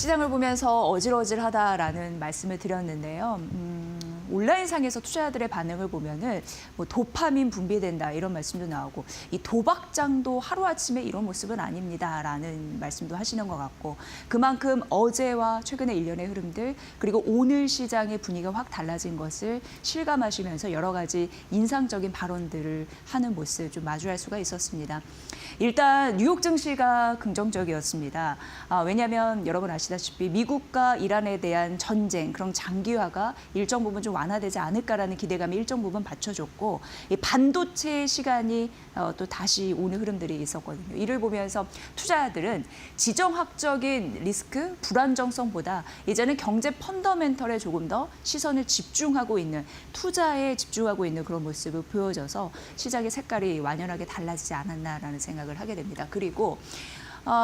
시장을 보면서 어질어질하다라는 말씀을 드렸는데요. 온라인상에서 투자자들의 반응을 보면은 뭐 도파민 분비된다 이런 말씀도 나오고 이 도박장도 하루아침에 이런 모습은 아닙니다라는 말씀도 하시는 것 같고 그만큼 어제와 최근의 일련의 흐름들 그리고 오늘 시장의 분위기가 확 달라진 것을 실감하시면서 여러 가지 인상적인 발언들을 하는 모습 좀 마주할 수가 있었습니다. 일단 뉴욕 증시가 긍정적이었습니다. 왜냐하면 여러분 아시다시피 미국과 이란에 대한 전쟁, 그런 장기화가 일정 부분 좀 완화되지 않을까라는 기대감이 일정 부분 받쳐줬고 이 반도체 시간이 또 다시 오는 흐름들이 있었거든요. 이를 보면서 투자자들은 지정학적인 리스크, 불안정성보다 이제는 경제 펀더멘털에 조금 더 시선을 집중하고 있는 투자에 집중하고 있는 그런 모습을 보여줘서 시장의 색깔이 완연하게 달라지지 않았나라는 생각을 하게 됩니다. 그리고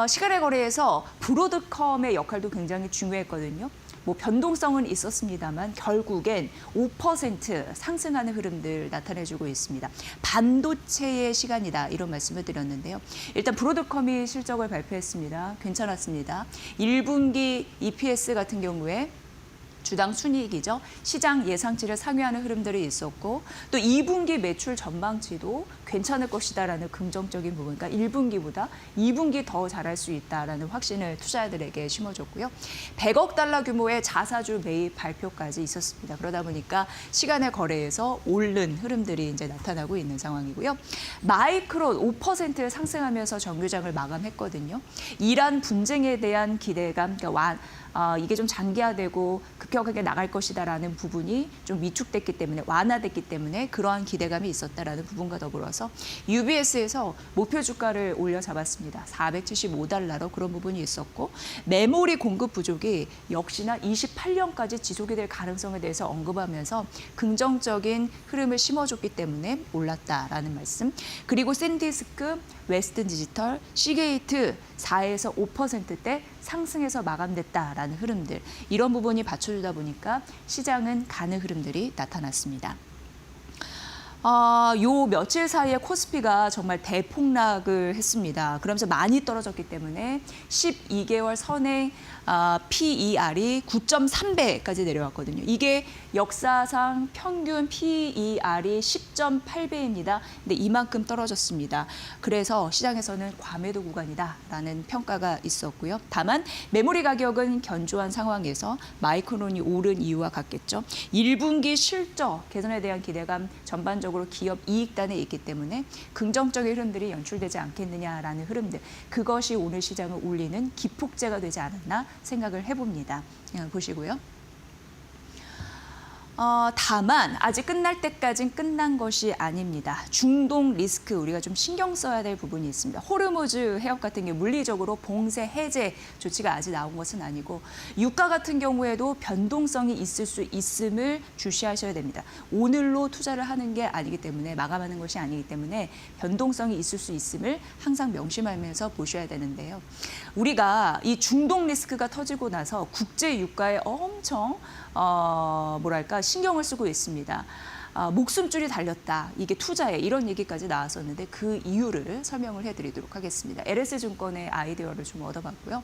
시간의 거래에서 브로드컴의 역할도 굉장히 중요했거든요. 뭐 변동성은 있었습니다만 결국엔 5% 상승하는 흐름들 나타내주고 있습니다. 반도체의 시간이다 이런 말씀을 드렸는데요. 일단 브로드컴이 실적을 발표했습니다. 괜찮았습니다. 1분기 EPS 같은 경우에 주당 순이익이죠. 시장 예상치를 상회하는 흐름들이 있었고 또 2분기 매출 전망치도 괜찮을 것이다라는 긍정적인 부분, 그러니까 1분기보다 2분기 더 잘할 수 있다라는 확신을 투자자들에게 심어줬고요. 100억 달러 규모의 자사주 매입 발표까지 있었습니다. 그러다 보니까 시간의 거래에서 오른 흐름들이 이제 나타나고 있는 상황이고요. 마이크론 5% 상승하면서 정규장을 마감했거든요. 이란 분쟁에 대한 기대감, 그러니까 이게 좀 장기화되고 급격하게 나갈 것이다라는 부분이 좀 위축됐기 때문에 완화됐기 때문에 그러한 기대감이 있었다라는 부분과 더불어서 UBS에서 목표 주가를 올려 잡았습니다. 475달러로 그런 부분이 있었고 메모리 공급 부족이 역시나 28년까지 지속이 될 가능성에 대해서 언급하면서 긍정적인 흐름을 심어줬기 때문에 올랐다라는 말씀. 그리고 샌디스크, 웨스턴 디지털, 시게이트 4에서 5%대 상승해서 마감됐다라는 흐름들. 이런 부분이 받쳐주다 보니까 시장은 가는 흐름들이 나타났습니다. 요 며칠 사이에 코스피가 정말 대폭락을 했습니다. 그러면서 많이 떨어졌기 때문에 12개월 선행 PER이 9.3배까지 내려왔거든요. 이게 역사상 평균 PER이 10.8배입니다. 근데 이만큼 떨어졌습니다. 그래서 시장에서는 과매도 구간이다라는 평가가 있었고요. 다만 메모리 가격은 견조한 상황에서 마이크론이 오른 이유와 같겠죠. 1분기 실적 개선에 대한 기대감 전반적으로 기업 이익단에 있기 때문에 긍정적인 흐름들이 연출되지 않겠느냐라는 흐름들. 그것이 오늘 시장을 울리는 기폭제가 되지 않았나 생각을 해봅니다. 보시고요. 다만 아직 끝날 때까지는 끝난 것이 아닙니다. 중동 리스크 우리가 좀 신경 써야 될 부분이 있습니다. 호르무즈 해협 같은 경우 물리적으로 봉쇄 해제 조치가 아직 나온 것은 아니고 유가 같은 경우에도 변동성이 있을 수 있음을 주시하셔야 됩니다. 오늘로 투자를 하는 게 아니기 때문에 마감하는 것이 아니기 때문에 변동성이 있을 수 있음을 항상 명심하면서 보셔야 되는데요. 우리가 이 중동 리스크가 터지고 나서 국제 유가에 엄청 신경을 쓰고 있습니다. 목숨줄이 달렸다. 이게 투자에 이런 얘기까지 나왔었는데 그 이유를 설명을 해드리도록 하겠습니다. LS증권의 아이디어를 좀 얻어봤고요.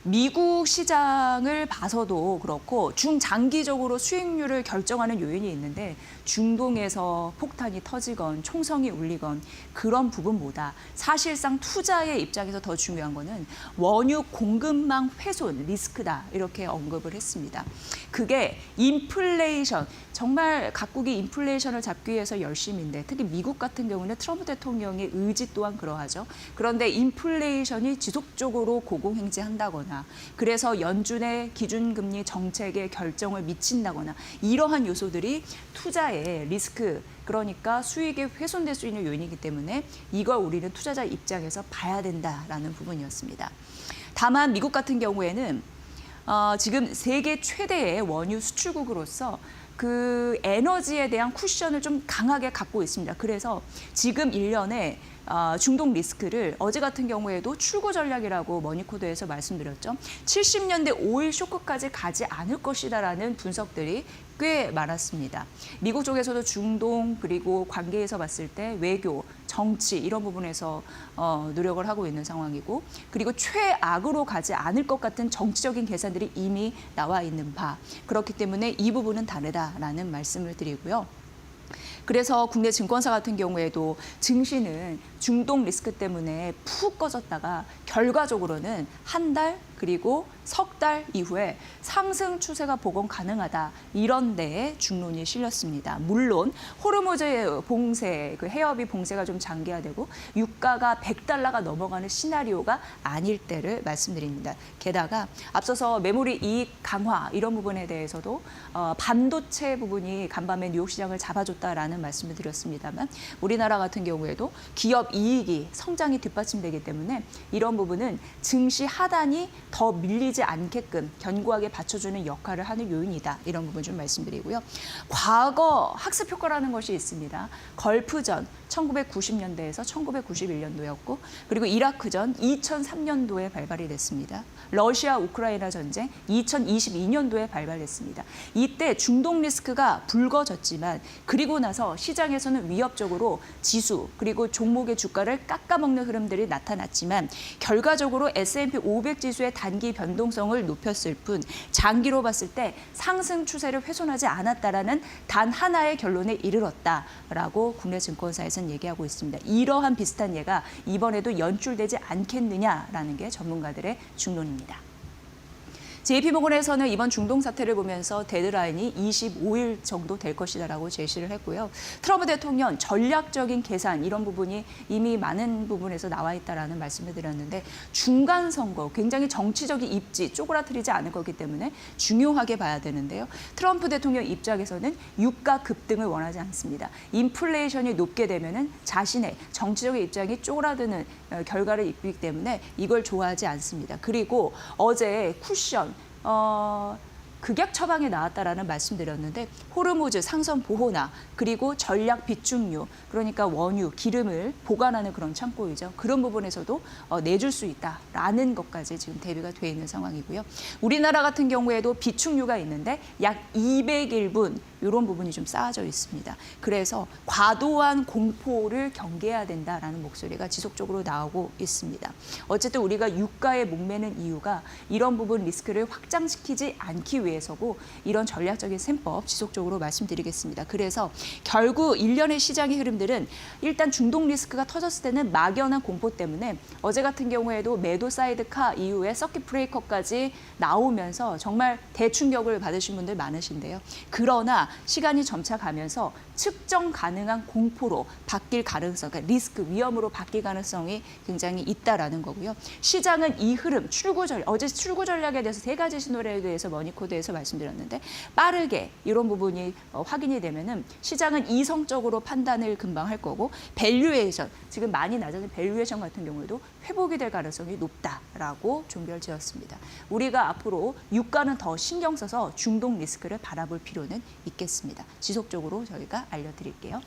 미국 시장을 봐서도 그렇고 중장기적으로 수익률을 결정하는 요인이 있는데 중동에서 폭탄이 터지건 총성이 울리건 그런 부분보다 사실상 투자의 입장에서 더 중요한 거는 원유 공급망 훼손 리스크다 이렇게 언급을 했습니다. 그게 인플레이션 정말 각국이 인플레이션을 잡기 위해서 열심인데 특히 미국 같은 경우는 트럼프 대통령의 의지 또한 그러하죠. 그런데 인플레이션이 지속적으로 고공행진한다거나 그래서 연준의 기준금리 정책에 결정을 미친다거나 이러한 요소들이 투자의 리스크 그러니까 수익이 훼손될 수 있는 요인이기 때문에 이걸 우리는 투자자 입장에서 봐야 된다라는 부분이었습니다. 다만 미국 같은 경우에는 지금 세계 최대의 원유 수출국으로서 그 에너지에 대한 쿠션을 좀 강하게 갖고 있습니다. 그래서 지금 1년에 중독 리스크를 어제 같은 경우에도 출구 전략이라고 머니코드에서 말씀드렸죠. 70년대 오일 쇼크까지 가지 않을 것이다라는 분석들이 꽤 많았습니다. 미국 쪽에서도 중동 그리고 관계에서 봤을 때 외교, 정치 이런 부분에서 노력을 하고 있는 상황이고 그리고 최악으로 가지 않을 것 같은 정치적인 계산들이 이미 나와 있는 바. 그렇기 때문에 이 부분은 다르다라는 말씀을 드리고요. 그래서 국내 증권사 같은 경우에도 증시는 중독 리스크 때문에 푹 꺼졌다가 결과적으로는 한 달 그리고 석 달 이후에 상승 추세가 복원 가능하다. 이런 데에 중론이 실렸습니다. 물론 호르무즈 봉쇄, 그 해협이 봉쇄가 좀 장기화되고 유가가 100달러가 넘어가는 시나리오가 아닐 때를 말씀드립니다. 게다가 앞서서 메모리 이익 강화 이런 부분에 대해서도 반도체 부분이 간밤에 뉴욕 시장을 잡아줬다라는 말씀을 드렸습니다만 우리나라 같은 경우에도 기업 이익이 성장이 뒷받침되기 때문에 이런 부분은 증시 하단이 더 밀리지 않게끔 견고하게 받쳐주는 역할을 하는 요인이다. 이런 부분 좀 말씀드리고요. 과거 학습 효과라는 것이 있습니다. 걸프전 1990년대에서 1991년도였고 그리고 이라크전 2003년도에 발발이 됐습니다. 러시아 우크라이나 전쟁 2022년도에 발발됐습니다. 이때 중독 리스크가 불거졌지만 그리고 나서 시장에서는 위협적으로 지수 그리고 종목의 주가를 깎아먹는 흐름들이 나타났지만 결과적으로 S&P 500 지수의 단기 변동성을 높였을 뿐 장기로 봤을 때 상승 추세를 훼손하지 않았다라는 단 하나의 결론에 이르렀다라고 국내 증권사에서는 얘기하고 있습니다. 이러한 비슷한 예가 이번에도 연출되지 않겠느냐라는 게 전문가들의 중론입니다. JP모건에서는 이번 중동 사태를 보면서 데드라인이 25일 정도 될 것이다라고 제시를 했고요. 트럼프 대통령 전략적인 계산 이런 부분이 이미 많은 부분에서 나와 있다라는 말씀을 드렸는데 중간 선거 굉장히 정치적인 입지 쪼그라뜨리지 않을 거기 때문에 중요하게 봐야 되는데요. 트럼프 대통령 입장에서는 유가 급등을 원하지 않습니다. 인플레이션이 높게 되면은 자신의 정치적인 입장이 쪼그라드는 결과를 입기 때문에 이걸 좋아하지 않습니다. 그리고 어제 쿠션 극약 처방에 나왔다라는 말씀드렸는데 호르무즈 상선 보호나 그리고 전략 비축유 그러니까 원유, 기름을 보관하는 그런 창고이죠. 그런 부분에서도 내줄 수 있다라는 것까지 지금 대비가 돼 있는 상황이고요. 우리나라 같은 경우에도 비축유가 있는데 약 200일분 이런 부분이 좀 쌓아져 있습니다. 그래서 과도한 공포를 경계해야 된다라는 목소리가 지속적으로 나오고 있습니다. 어쨌든 우리가 유가에 목매는 이유가 이런 부분 리스크를 확장시키지 않기 위해서고 이런 전략적인 셈법 지속적으로 말씀드리겠습니다. 그래서 결국 일련의 시장의 흐름들은 일단 중독 리스크가 터졌을 때는 막연한 공포 때문에 어제 같은 경우에도 매도 사이드카 이후에 서킷 브레이커까지 나오면서 정말 대충격을 받으신 분들 많으신데요. 그러나 시간이 점차 가면서 측정 가능한 공포로 바뀔 가능성, 그러니까 리스크, 위험으로 바뀔 가능성이 굉장히 있다라는 거고요. 시장은 이 흐름, 어제 출구 전략에 대해서 세 가지 신호에 대해서 머니코드에서 말씀드렸는데 빠르게 이런 부분이 확인이 되면은 시장은 이성적으로 판단을 금방 할 거고 밸류에이션, 지금 많이 낮아진 밸류에이션 같은 경우에도 회복이 될 가능성이 높다라고 종결지었습니다. 우리가 앞으로 유가는 더 신경 써서 중독 리스크를 바라볼 필요는 있겠습니다. 지속적으로 저희가 알려드릴게요.